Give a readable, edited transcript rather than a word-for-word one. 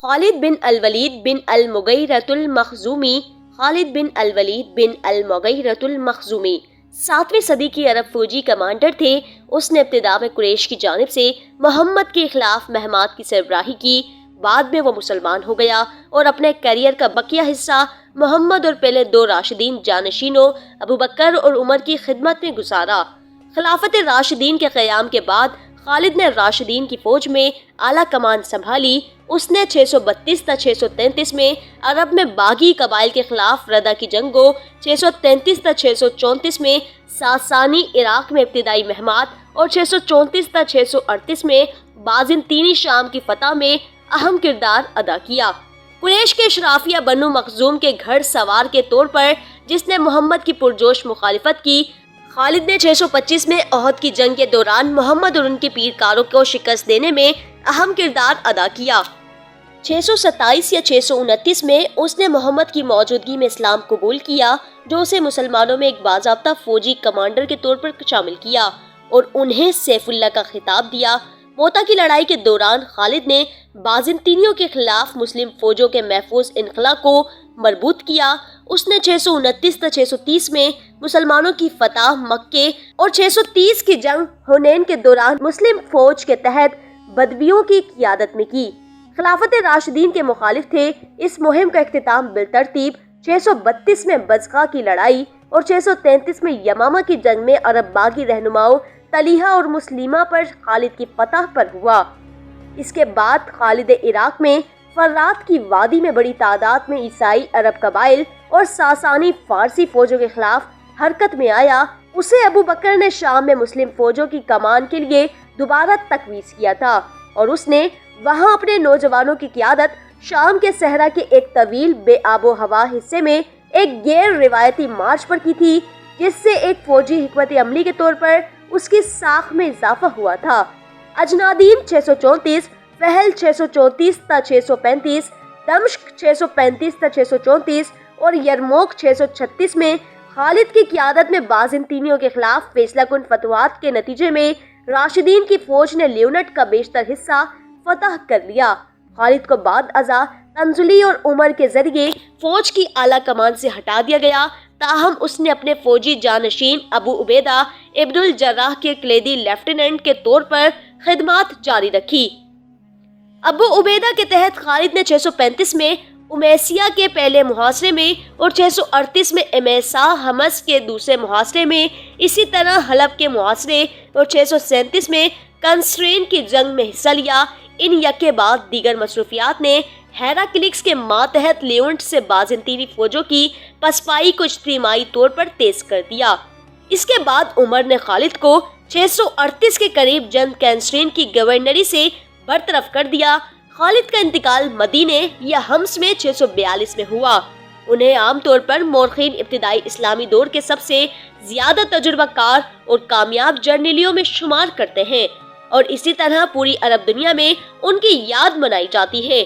خالد بن الولید بن المغیرۃ المخزومی خالد بن الولید بن المغیرۃ المخزومی 7ویں صدی کی عرب فوجی کمانڈر تھے۔ اس نے ابتدا میں قریش کی جانب سے محمد کے خلاف مہمات کی سربراہی کی۔ بعد میں وہ مسلمان ہو گیا اور اپنے کیریئر کا بقیہ حصہ محمد اور پہلے 2 راشدین جانشینوں ابو بکر اور عمر کی خدمت میں گزارا۔ خلافت راشدین کے قیام کے بعد خالد نے راشدین کی فوج میں اعلیٰ کمان سنبھالی۔ اس نے 632 تا 633 میں عرب میں باغی قبائل کے خلاف ردہ کی جنگوں، 633 تا 634 میں ساسانی عراق میں ابتدائی مہمات اور 634 تا 638 میں بازنطینی شام کی فتح میں اہم کردار ادا کیا۔ قریش کے اشرافیہ بنو مخزوم کے گھڑ سوار کے طور پر جس نے محمد کی پرجوش مخالفت کی، خالد نے 625 میں احد کی جنگ کے دوران محمد اور ان کے پیرکاروں کو شکست دینے میں اہم کردار ادا کیا۔ 627 یا 629 میں اس نے محمد کی موجودگی میں اسلام قبول کیا، جو اسے مسلمانوں میں ایک باضابطہ فوجی کمانڈر کے طور پر شامل کیا اور انہیں سیف اللہ کا خطاب دیا۔ موتا کی لڑائی کے دوران خالد نے بازنطینیوں کے خلاف مسلم فوجوں کے محفوظ انخلا کو مربوط کیا۔ اس نے 629 تا 630 میں مسلمانوں کی فتح مکے اور 630 کی جنگ حنین کے دوران مسلم فوج کے تحت بدویوں کی قیادت میں کی۔ خلافت راشدین کے مخالف تھے۔ اس مہم کا اختتام بالترتیب 632 میں بزقہ کی لڑائی اور 633 میں یمامہ کی جنگ میں عرب باغی رہنماؤں طلیحہ اور مسلیمہ پر خالد کی فتح پر ہوا۔ اس کے بعد خالد عراق میں فرات کی وادی میں بڑی تعداد میں عیسائی عرب قبائل اور ساسانی فارسی فوجوں کے خلاف حرکت میں آیا۔ اسے ابو بکر نے شام میں مسلم فوجوں کی کمان کے لیے دوبارہ تقویض کیا تھا اور اس نے وہاں اپنے نوجوانوں کی قیادت شام کے صحرا کے ایک طویل بے آب و ہوا حصے میں ایک غیر روایتی مارچ پر کی تھی، جس سے ایک فوجی حکمت عملی کے طور پر اس کی ساکھ میں اضافہ ہوا تھا۔ اجنادین 634، فہل 634 تا 635، دمشق 635 تا 634 اور یرموک 636 میں خالد کی قیادت میں بازنطینیوں کے خلاف فیصلہ کن فتوحات کے نتیجے میں راشدین کی فوج نے لیونٹ کا بیشتر حصہ فتح کر لیا۔ خالد کو بعد ازاں تنزلی اور عمر کے ذریعے فوج کی اعلیٰ کمان سے ہٹا دیا گیا، تاہم اس نے اپنے فوجی جانشین ابو عبیدہ ابن الجراح کے کلیدی لیفٹیننٹ کے طور پر خدمات جاری رکھی۔ ابو عبیدہ کے تحت خالد نے 635 میں امیسیہ کے پہلے محاصرے میں اور 638 میں امیسا حمص کے دوسرے محاصرے میں، اسی طرح حلب کے محاصرے اور 637 میں کنسرین کی جنگ میں حصہ لیا۔ ان یکے بعد دیگر مصروفیات نے ہیراکلس کے ماتحت لیونٹ سے بازنطینی فوجوں کی پسپائی کو اجتماعی طور پر تیز کر دیا۔ اس کے بعد عمر نے خالد کو 638 کے قریب جنگ کنسرین کی گورنری سے برطرف کر دیا۔ خالد کا انتقال مدینے یا حمص میں 642 میں ہوا۔ انہیں عام طور پر مورخین ابتدائی اسلامی دور کے سب سے زیادہ تجربہ کار اور کامیاب جرنیلیوں میں شمار کرتے ہیں اور اسی طرح پوری عرب دنیا میں ان کی یاد منائی جاتی ہے۔